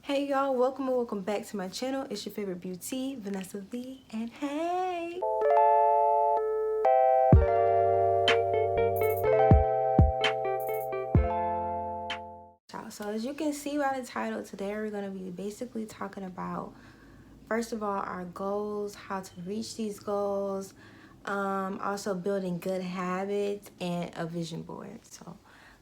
Hey y'all, welcome back to my channel. It's your favorite beauty, Vanessa V, and hey! So as you can see by the title, today we're going to be basically talking about, first of all, our goals, how to reach these goals, also building good habits, and a vision board. So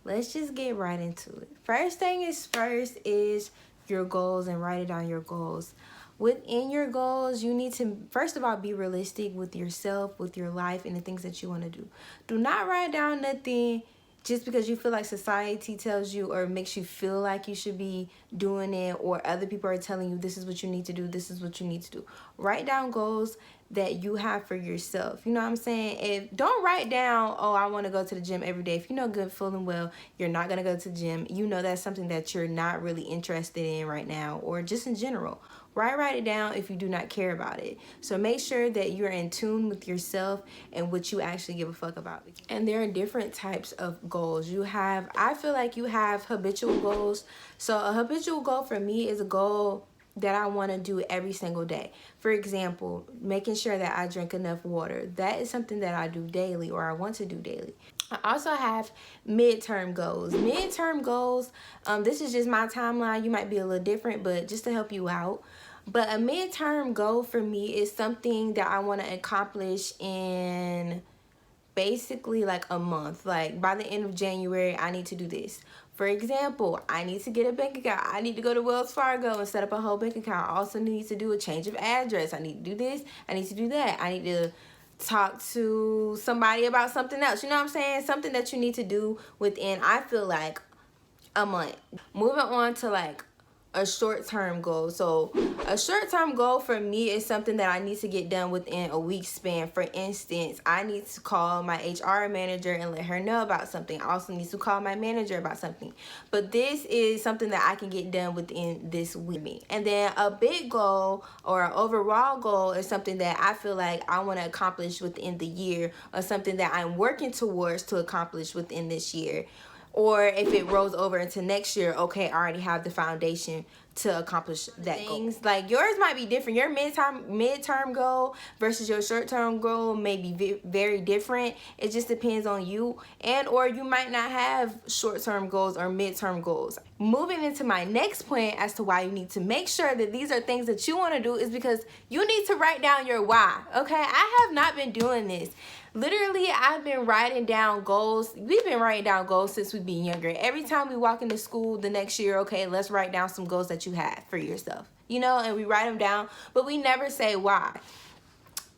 let's just get right into it. First thing is first is your goals, and write it down, your goals. Within your goals, you need to, first of all, be realistic with yourself, with your life, and the things that you want to do. Do not write down nothing just because you feel like society tells you or makes you feel like you should be doing it, or other people are telling you this is what you need to do, this is what you need to do. Write down goals that you have for yourself. You know what I'm saying? Don't write down, oh, I want to go to the gym every day. If you know good, full and well, you're not going to go to the gym. You know that's something that you're not really interested in right now, or just in general. Write it down if you do not care about it. So make sure that you're in tune with yourself and what you actually give a fuck about. And there are different types of goals. I feel like you have habitual goals. So a habitual goal for me is a goal that I want to do every single day. For example, making sure that I drink enough water. That is something that I do daily, or I want to do daily. I also have midterm goals. Midterm goals, this is just my timeline. You might be a little different, but just to help you out. But a midterm goal for me is something that I want to accomplish in basically like a month. Like by the end of January, I need to do this. For example, I need to get a bank account. I need to go to Wells Fargo and set up a whole bank account. I also need to do a change of address. I need to do this. I need to do that. I need to talk to somebody about something else. You know what I'm saying? Something that you need to do within, I feel like, a month. Moving on to like a short-term goal. So a short-term goal for me is something that I need to get done within a week span. For instance, I need to call my HR manager and let her know about something. I also need to call my manager about something. But this is something that I can get done within this week. And then a big goal or an overall goal is something that I feel like I want to accomplish within the year, or something that I'm working towards to accomplish within this year. Or if it rolls over into next year, okay, I already have the foundation to accomplish that goal. Like yours might be different. Your midterm goal versus your short-term goal may be very different. It just depends on you, and or you might not have short-term goals or midterm goals. Moving into my next point as to why you need to make sure that these are things that you want to do is because you need to write down your why. Okay, I have not been doing this. Literally, I've been writing down goals. We've been writing down goals since we've been younger. Every time we walk into school the next year, okay, let's write down some goals that you have for yourself, you know, and we write them down, but we never say why.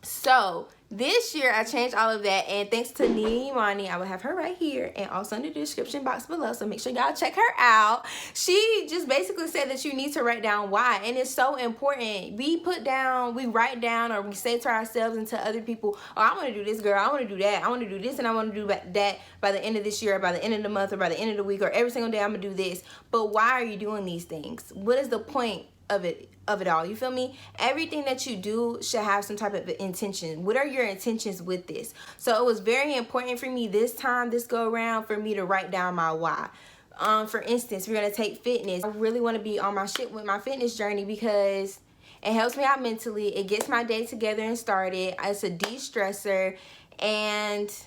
So this year I changed all of that, and thanks to Nimani, I will have her right here and also in the description box below, so make sure y'all check her out. She just basically said that you need to write down why, and it's so important. We write down, or we say to ourselves and to other people, oh, I want to do this, girl, I want to do that, I want to do this, and I want to do that by the end of this year, or by the end of the month, or by the end of the week, or every single day I'm gonna do this. But why are you doing these things? What is the point of it all? You feel me? Everything that you do should have some type of intention. What are your intentions with this? So it was very important for me this go around, for me to write down my why. For instance, we're gonna take fitness. I really want to be on my shit with my fitness journey because it helps me out mentally. It gets my day together and started. It's a de-stressor, and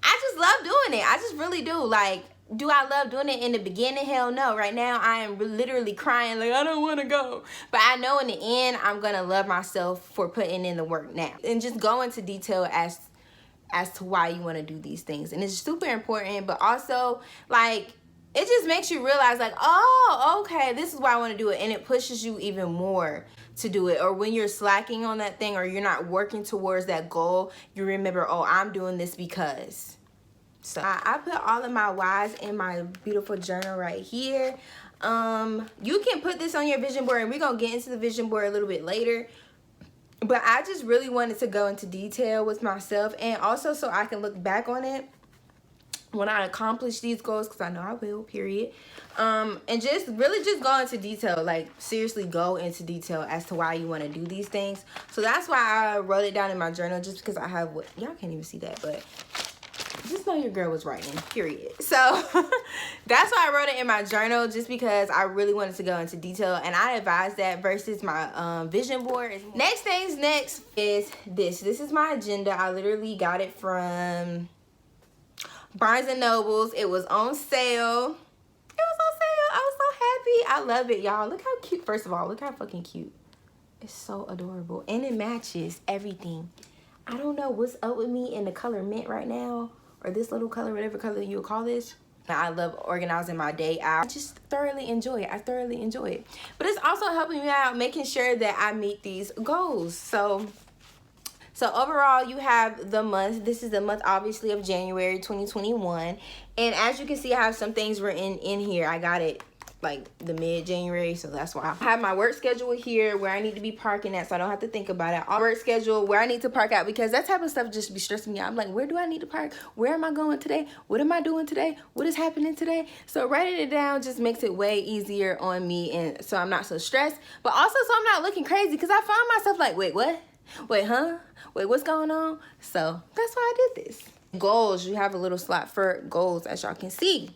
I just love doing it. I just really do. Like, do I love doing it in the beginning? Hell no. Right now, I am literally crying like, I don't want to go. But I know in the end, I'm going to love myself for putting in the work now. And just go into detail as to why you want to do these things. And it's super important, but also, like, it just makes you realize, like, oh, okay, this is why I want to do it. And it pushes you even more to do it. Or when you're slacking on that thing, or you're not working towards that goal, you remember, oh, I'm doing this because. So I put all of my whys in my beautiful journal right here. You can put this on your vision board, and we're going to get into the vision board a little bit later. But I just really wanted to go into detail with myself, and also so I can look back on it when I accomplish these goals, because I know I will, period. And just really just go into detail, like seriously go into detail as to why you want to do these things. So that's why I wrote it down in my journal, just because I have y'all can't even see that, but just know your girl was writing, period. So that's why I wrote it in my journal, just because I really wanted to go into detail, and I advise that versus my vision board. Next is this is my agenda. I literally got it from Barnes and Nobles. It was on sale. I was so happy. I love it, y'all. Look how cute. First of all, look how fucking cute. It's so adorable, and it matches everything. I don't know what's up with me in the color mint right now, or this little color, whatever color you would call this. I love organizing my day out. I just thoroughly enjoy it. I thoroughly enjoy it. But it's also helping me out, making sure that I meet these goals. So overall, you have the month. This is the month, obviously, of January 2021. And as you can see, I have some things written in here. I got it like the mid-January, so that's why. I have my work schedule here where I need to be parking at, so I don't have to think about it. All work schedule where I need to park at, because that type of stuff just be stressing me out. I'm like, where do I need to park? Where am I going today? What am I doing today? What is happening today? So writing it down just makes it way easier on me, and so I'm not so stressed, but also so I'm not looking crazy, because I find myself like, wait, what? Wait, huh? Wait, what's going on? So that's why I did this. Goals, you have a little slot for goals, as y'all can see.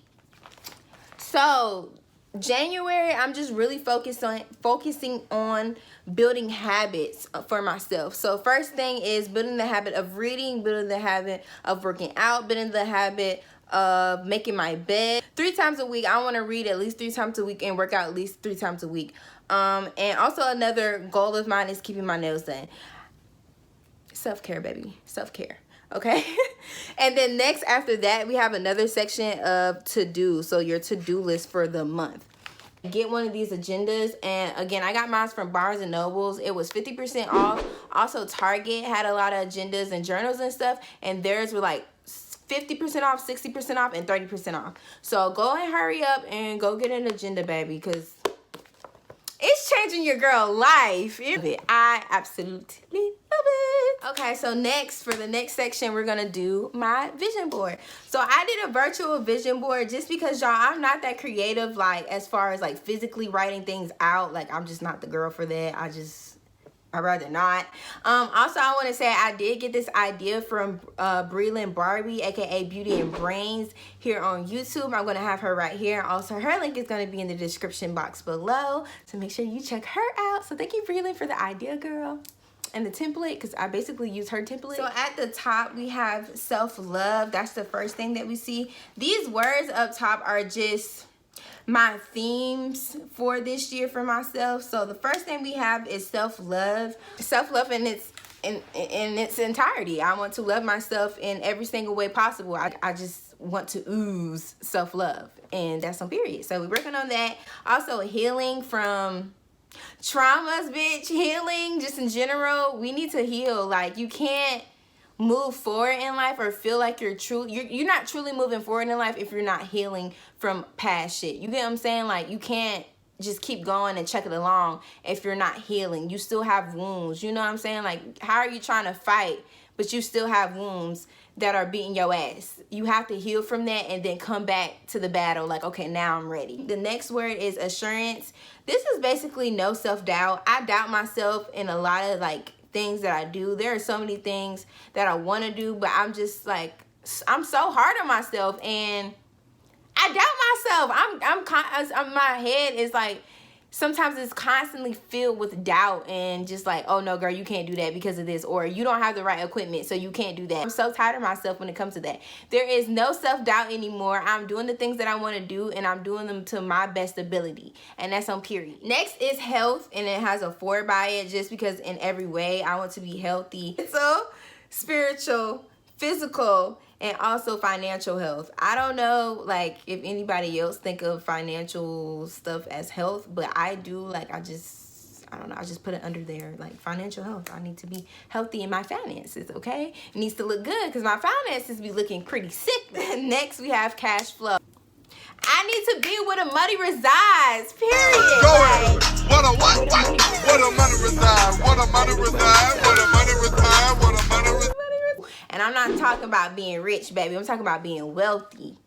So January, I'm just really focusing on building habits for myself. So first thing is building the habit of reading, building the habit of working out, building the habit of making my bed 3 times a week. I want to read at least 3 times a week and work out at least 3 times a week. And also another goal of mine is keeping my nails done. Self-care, baby. Self-care. Okay. And then next after that, we have another section of to-do. So your to-do list for the month. Get one of these agendas, and again, I got mine from Barnes and Nobles. It was 50% off. Also, Target had a lot of agendas and journals and stuff, and theirs were like 50% off, 60% off, and 30% off. So go and hurry up and go get an agenda, baby, because it's changing your girl life. I absolutely love it. Okay, so next, for the next section, we're gonna do my vision board. So I did a virtual vision board just because, y'all, I'm not that creative, like, as far as like physically writing things out. Like, I'm just not the girl for that. I'd rather not. Also, I want to say I did get this idea from Breland Barbie, aka Beauty and Brains, here on YouTube. I'm going to have her right here. Also, her link is going to be in the description box below, so make sure you check her out. So thank you, Breland, for the idea, girl, and the template, because I basically use her template. So at the top, we have self-love. That's the first thing that we see. These words up top are just my themes for this year for myself. So the first thing we have is self-love. Self-love in its entirety. I want to love myself in every single way possible. I just want to ooze self-love, and that's on period. So we're working on that. Also, healing from traumas, bitch. Healing just in general. We need to heal. Like, you can't move forward in life or feel like you're not truly moving forward in life if you're not healing from past shit. You get what I'm saying? Like, you can't just keep going and check it along if you're not healing. You still have wounds. You know what I'm saying? Like, how are you trying to fight but you still have wounds that are beating your ass? You have to heal from that and then come back to the battle like, okay, now I'm ready. The next word is assurance. This is basically no self-doubt. I doubt myself in a lot of like things that I do. There are so many things that I want to do, but I'm just like, I'm so hard on myself, and I doubt myself. My head is like, sometimes it's constantly filled with doubt and just like, oh no, girl, you can't do that because of this, or you don't have the right equipment, so you can't do that. I'm so tired of myself when it comes to that. There is no self-doubt anymore. I'm doing the things that I want to do, and I'm doing them to my best ability, and that's on period. Next is health, and it has a 4 by it just because in every way I want to be healthy. So spiritual, physical, and also financial health. I don't know like if anybody else think of financial stuff as health, but I do. Like, I don't know, I just put it under there, like financial health. I need to be healthy in my finances, okay? It needs to look good because my finances be looking pretty sick. Next, we have cash flow. I need to be where the money resides, period. Like, what a money resides, what a money resides, what a money resides, what a money resides. And I'm not talking about being rich, baby. I'm talking about being wealthy.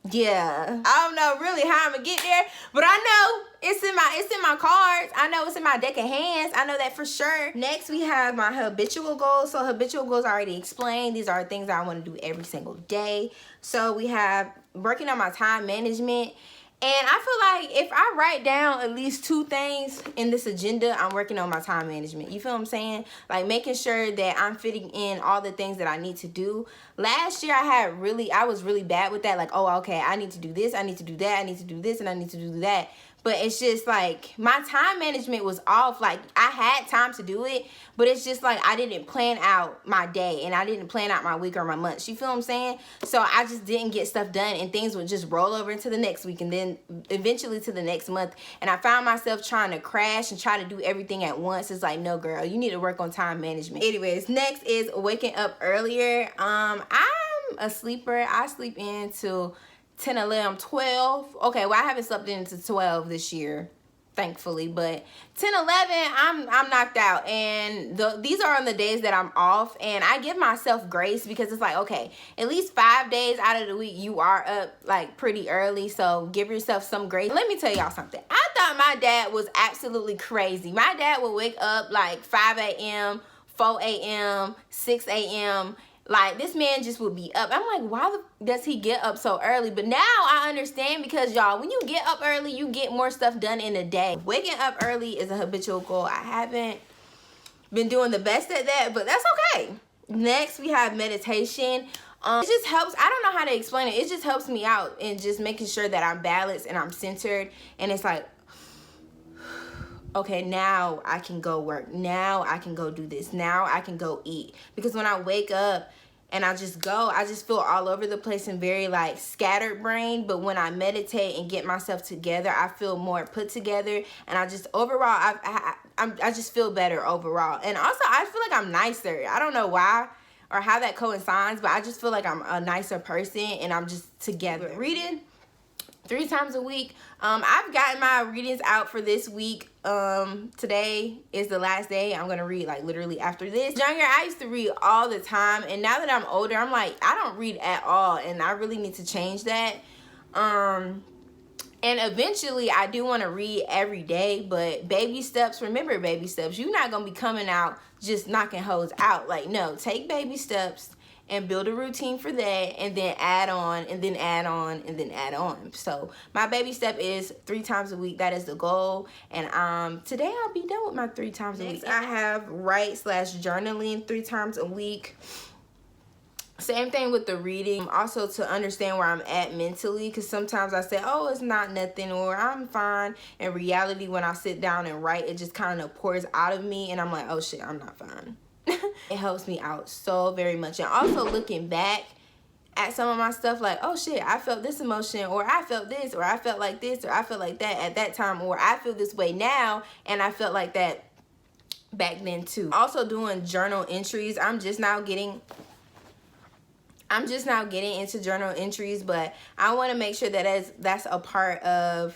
Yeah. I don't know really how I'm gonna get there, but I know it's in my cards. I know it's in my deck of hands. I know that for sure. Next, we have my habitual goals. So habitual goals I already explained. These are things that I want to do every single day. So we have working on my time management. And I feel like if I write down at least 2 things in this agenda, I'm working on my time management. You feel what I'm saying? Like making sure that I'm fitting in all the things that I need to do. Last year I was really bad with that. Like, oh, okay, I need to do this, I need to do that, I need to do this, and I need to do that. But it's just like my time management was off. Like I had time to do it, but it's just like I didn't plan out my day and I didn't plan out my week or my months. You feel what I'm saying? So I just didn't get stuff done and things would just roll over into the next week and then eventually to the next month. And I found myself trying to crash and try to do everything at once. It's like, no, girl, you need to work on time management. Anyways, next is waking up earlier. I'm a sleeper. I sleep into 10, 11, 12. Okay, well, I haven't slept into 12 this year, thankfully, but 10, 11, I'm knocked out. And these are on the days that I'm off, and I give myself grace because it's like, okay, at least 5 days out of the week you are up like pretty early, so give yourself some grace. Let me tell y'all something. I thought my dad was absolutely crazy. My dad would wake up like 5 a.m., 4 a.m., 6 a.m., like, this man just would be up. I'm like, why does he get up so early? But now I understand because, y'all, when you get up early, you get more stuff done in a day. Waking up early is a habitual goal. I haven't been doing the best at that, but that's okay. Next, we have meditation. It just helps. I don't know how to explain it. It just helps me out in just making sure that I'm balanced and I'm centered. And it's like, okay, now I can go work. Now I can go do this. Now I can go eat. Because when I wake up and I just go, I just feel all over the place and very like scattered brain. But when I meditate and get myself together, I feel more put together. And I just overall, I just feel better overall. And also I feel like I'm nicer. I don't know why or how that coincides, but I just feel like I'm a nicer person and I'm just together. Reading 3 times a week. I've gotten my readings out for this week. Today is the last day. I'm gonna read like literally after this. Younger, I used to read all the time, and now that I'm older, I'm like, I don't read at all, and I really need to change that. And eventually I do want to read every day, but baby steps. Remember, baby steps. You're not gonna be coming out just knocking hoes out. Like, no, take baby steps and build a routine for that, and then add on, and then add on, and then add on. So my baby step is 3 times a week. That is the goal. And today I'll be done with my 3 times a week. I have write/journaling 3 times a week. Same thing with the reading. Also to understand where I'm at mentally, because sometimes I say, oh, it's not nothing, or I'm fine. In reality, when I sit down and write, it just kind of pours out of me, and I'm like, oh shit, I'm not fine. It helps me out so very much. And also looking back at some of my stuff, like, oh shit, I felt this emotion, or I felt this, or I felt like this, or I felt like that at that time, or I feel this way now and I felt like that back then too. Also doing journal entries. I'm just now getting into journal entries, but I want to make sure that that's a part of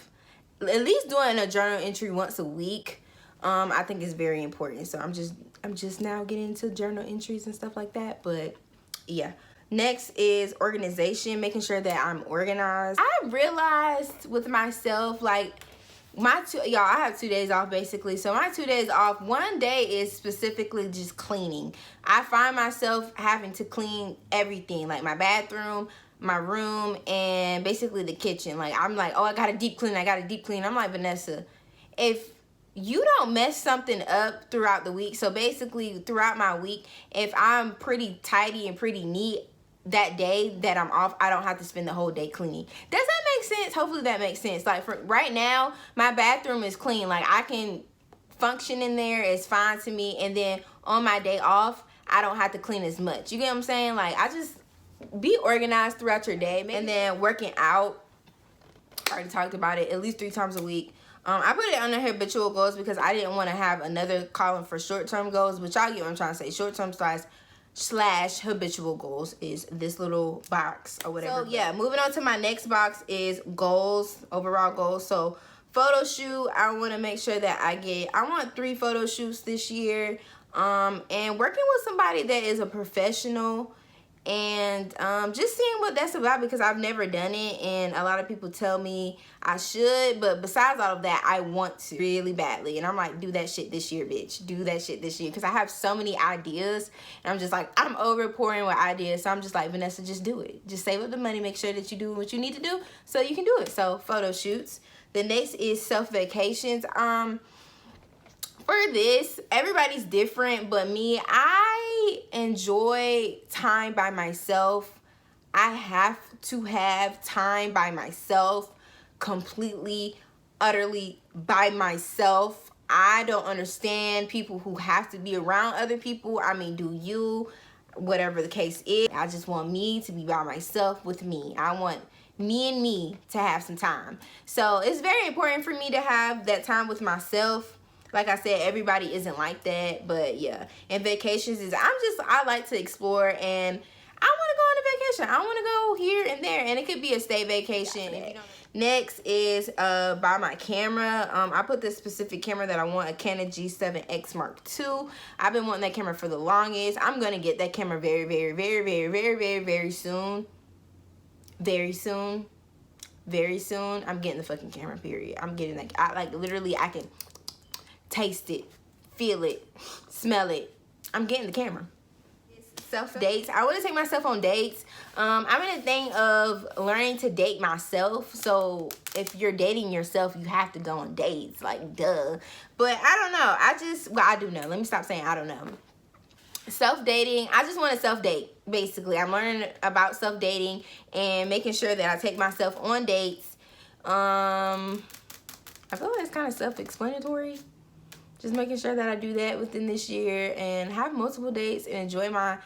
at least doing a journal entry once a week. I think it's very important. So I'm just now getting into journal entries and stuff like that. But yeah. Next is organization, making sure that I'm organized. I realized with myself, like, y'all, I have 2 days off basically. So my 2 days off, one day is specifically just cleaning. I find myself having to clean everything, like my bathroom, my room, and basically the kitchen. Like, I'm like, oh, I got a deep clean. I'm like, Vanessa, if you don't mess something up throughout the week, so basically throughout my week, if I'm pretty tidy and pretty neat, that day that I'm off, I don't have to spend the whole day cleaning. Does that make sense? Hopefully that makes sense. Like, for right now, my bathroom is clean. Like, I can function in there. It's fine to me. And then on my day off, I don't have to clean as much. You get what I'm saying? Like, I just be organized throughout your day. And then working out, I already talked about it, at least 3 times a week. I put it under habitual goals because I didn't want to have another column for short-term goals, but y'all get what I'm trying to say. Short-term slash habitual goals is this little box or whatever. So yeah, moving on to my next box is goals, overall goals. So photo shoot, I want to make sure that I want 3 photo shoots this year. And working with somebody that is a professional and just seeing what that's about, because I've never done it and a lot of people tell me I should, but besides all of that, I want to really badly, and I'm like, do that shit this year, bitch. Do that shit this year, because I have so many ideas and I'm just like, I'm over pouring with ideas. So I'm just like, Vanessa, just do it. Just save up the money, make sure that you do what you need to do so you can do it. So photo shoots. The next is self vacations. For this, everybody's different, but me, I enjoy time by myself. I have to have time by myself, completely, utterly by myself. I don't understand people who have to be around other people. I mean, do you? Whatever the case is, I just want me to be by myself with me. I want me and me to have some time. So it's very important for me to have that time with myself. Like I said, everybody isn't like that, but yeah. And vacations is, I like to explore, and I want to go on a vacation. I want to go here and there, and it could be a stay vacation. Yeah, next is buy my camera. I put this specific camera that I want, a Canon G7X Mark II. I've been wanting that camera for the longest. I'm gonna get that camera very, very, very, very, very, very, very soon. Very soon. Very soon. I'm getting the fucking camera, period. I'm getting that. I like, literally, I can taste it, feel it, smell it. I'm getting the camera. Self dates. I want to take myself on dates. I'm in a thing of learning to date myself. So if you're dating yourself, you have to go on dates. Like, duh. But I don't know. Well, I do know. Let me stop saying I don't know. Self-dating. I just want to self-date, basically. I'm learning about self-dating and making sure that I take myself on dates. I feel like it's kind of self-explanatory. Just making sure that I do that within this year and have multiple dates and enjoy my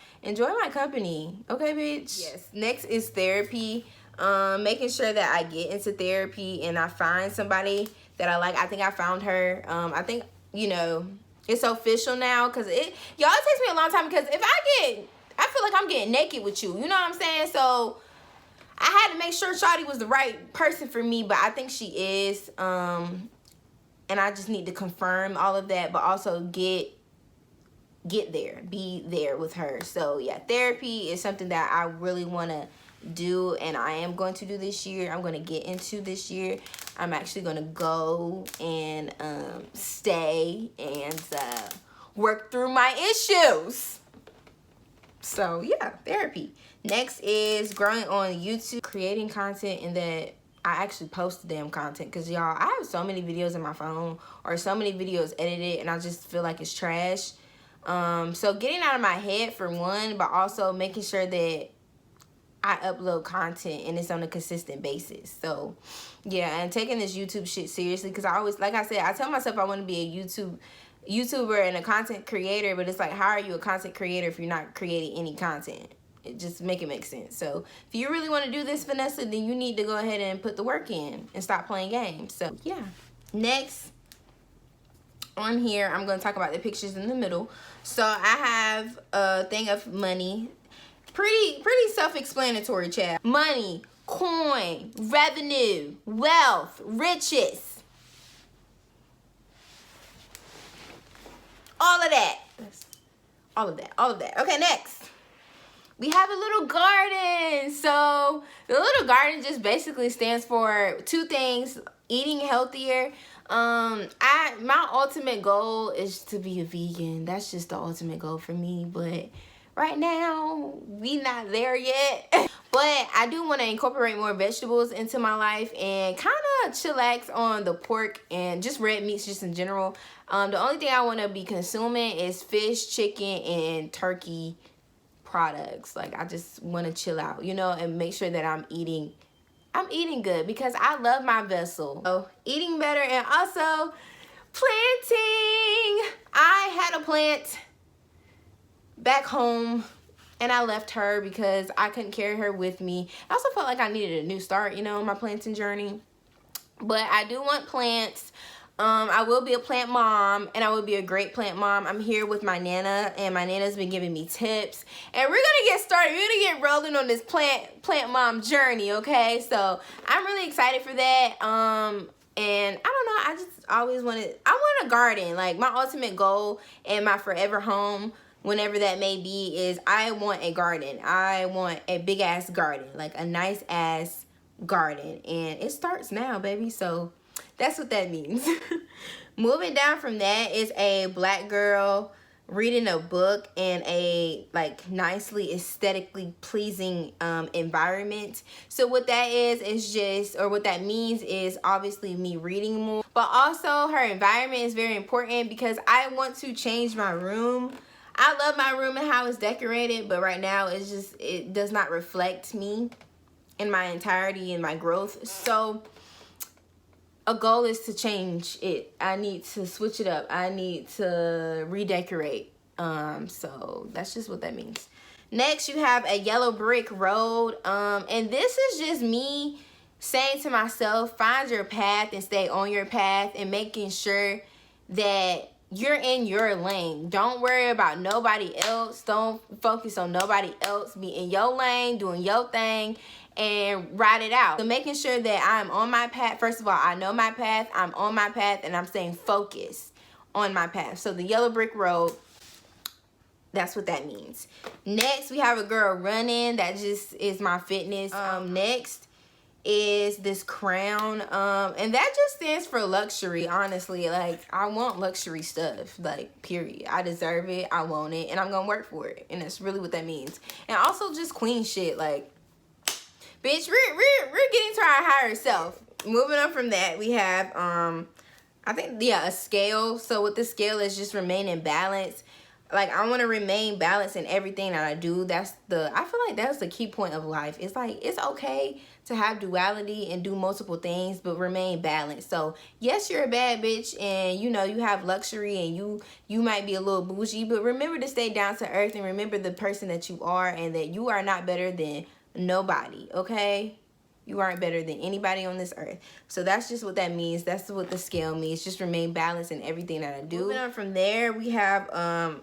company. Okay, bitch? Yes. Next is therapy. Making sure that I get into therapy and I find somebody that I like. I think I found her. I think, you know, it's official now, because it takes me a long time, because if I feel like I'm getting naked with you. You know what I'm saying? So I had to make sure Shawty was the right person for me, but I think she is. And I just need to confirm all of that, but also get there, be there with her. So yeah, therapy is something that I really want to do, and I am going to do this year. I'm going to get into this year. I'm actually going to go and stay and work through my issues. So yeah, therapy. Next is growing on YouTube, creating content, and that I actually post the damn content, because y'all, I have so many videos in my phone or so many videos edited and I just feel like it's trash. So getting out of my head for one, but also making sure that I upload content and it's on a consistent basis. So yeah, and taking this YouTube shit seriously, because I always, like I said, I tell myself I want to be a YouTuber and a content creator, but it's like, how are you a content creator if you're not creating any content? It just make it make sense. So if you really want to do this, Vanessa, then you need to go ahead and put the work in and stop playing games. So yeah. Next on here, I'm going to talk about the pictures in the middle. So I have a thing of money. Pretty self-explanatory, chat. Money, coin, revenue, wealth, riches. All of that. All of that. All of that. Okay, next. We have a little garden. So the little garden just basically stands for two things: eating healthier. My ultimate goal is to be a vegan. That's just the ultimate goal for me. But right now, we not there yet. But I do want to incorporate more vegetables into my life and kind of chillax on the pork and just red meats just in general. The only thing I want to be consuming is fish, chicken, and turkey products. Like, I just want to chill out, you know, and make sure that I'm eating good, because I love my vessel. So eating better, and also planting. I had a plant back home and I left her because I couldn't carry her with me. I also felt like I needed a new start, you know, my planting journey. But I do want plants. I will be a plant mom, and I will be a great plant mom. I'm here with my Nana, and my Nana's been giving me tips. And we're gonna get started. We're gonna get rolling on this plant mom journey, okay? So I'm really excited for that. And I don't know, I just always I want a garden. Like, my ultimate goal and my forever home whenever that may be, is I want a garden. I want a big ass garden, like a nice ass garden, and it starts now, baby. So that's what that means. Moving down from that is a black girl reading a book in a like nicely aesthetically pleasing environment. So what that is just, or what that means is obviously me reading more, but also her environment is very important because I want to change my room. I love my room and how it's decorated, but right now it's just, it does not reflect me in my entirety and my growth. So a goal is to change it. I need to switch it up. I need to redecorate. So that's just what that means. Next, you have a yellow brick road. And this is just me saying to myself, find your path and stay on your path, and making sure that you're in your lane. Don't worry about nobody else. Don't focus on nobody else. Be in your lane, doing your thing, and ride it out. So making sure that I'm on my path. First of all, I know my path, I'm on my path, and I'm staying focused on my path. So the yellow brick road, that's what that means. Next, we have a girl running. That just is my fitness. Next is this crown, and that just stands for luxury. Honestly, like, I want luxury stuff, like, period. I deserve it, I want it, and I'm gonna work for it. And that's really what that means. And also just queen shit, like, bitch, we're getting to our higher self. Moving on from that, we have I think, yeah, a scale. So what the scale is, just remain in balance. Like, I want to remain balanced in everything that I do. I feel like that's the key point of life. It's like, it's okay to have duality and do multiple things, but remain balanced. So yes, you're a bad bitch, and you know, you have luxury, and you might be a little bougie, but remember to stay down to earth, and remember the person that you are, and that you are not better than nobody, okay? You aren't better than anybody on this earth. So that's just what that means. That's what the scale means. Just remain balanced in everything that I do. Moving on from there, we have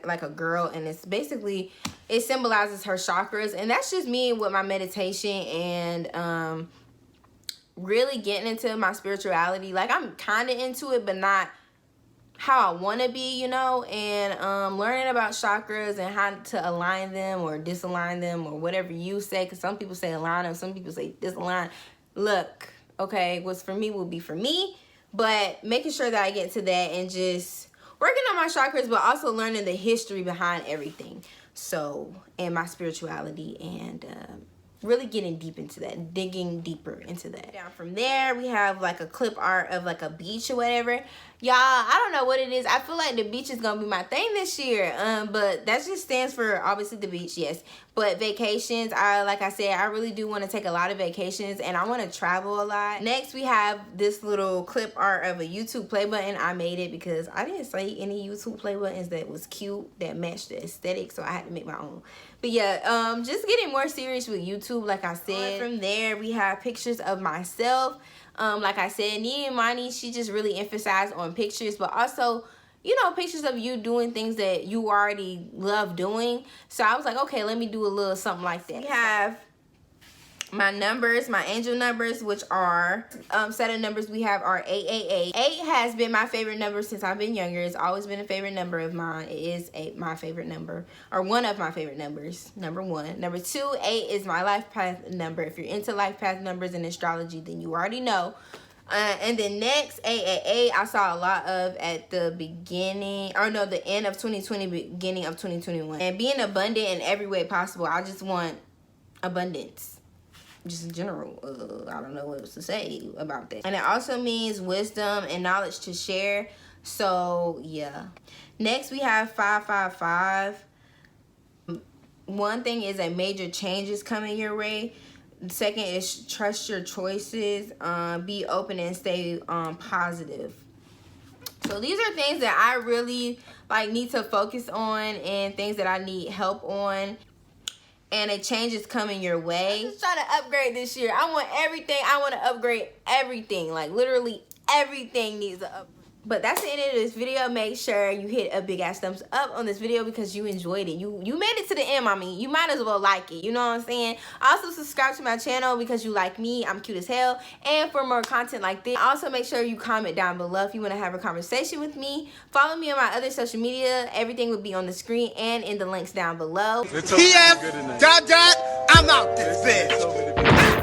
like a girl, and it's basically, it symbolizes her chakras, and that's just me with my meditation and really getting into my spirituality. Like, I'm kind of into it, but not how I want to be, you know, and learning about chakras and how to align them or disalign them, or whatever you say, because some people say align them, some people say disalign. Look, okay, what's for me will be for me, but making sure that I get to that and just working on my chakras, but also learning the history behind everything. So, and my spirituality, and really getting deep into that, digging deeper into that. Down from there, we have like a clip art of like a beach or whatever. Y'all, I don't know what it is. I feel like the beach is gonna be my thing this year. But that just stands for, obviously, the beach, yes. But vacations, like I said, I really do want to take a lot of vacations, and I want to travel a lot. Next, we have this little clip art of a YouTube play button. I made it because I didn't see any YouTube play buttons that was cute, that matched the aesthetic, so I had to make my own. But yeah, just getting more serious with YouTube, like I said. From there, we have pictures of myself. Like I said, Nia Imani, she just really emphasized on pictures, but also, you know, pictures of you doing things that you already love doing. So I was like, okay, let me do a little something like that. We have my numbers, my angel numbers, which are set of numbers we have are 888. 8 has been my favorite number since I've been younger. It's always been a favorite number of mine. It is my favorite number, or one of my favorite numbers, number 1. Number 2, 8 is my life path number. If you're into life path numbers and astrology, then you already know. And then next, 888, I saw a lot of at the beginning, or no, the end of 2020, beginning of 2021. And being abundant in every way possible. I just want abundance. Just in general, I don't know what else to say about that. And it also means wisdom and knowledge to share. So yeah. Next, we have 555. One thing is a major change is coming your way. Second is trust your choices. Be open and stay positive. So these are things that I really like need to focus on, and things that I need help on. And a change is coming your way. I'm just trying to upgrade this year. I want everything. I want to upgrade everything. Like, literally everything needs to upgrade. But that's the end of this video. Make sure you hit a big ass thumbs up on this video because you enjoyed it. You made it to the end, mommy. You might as well like it. You know what I'm saying? Also, subscribe to my channel because you like me. I'm cute as hell. And for more content like this, also make sure you comment down below if you want to have a conversation with me. Follow me on my other social media. Everything will be on the screen and in the links down below. I'm out this bitch.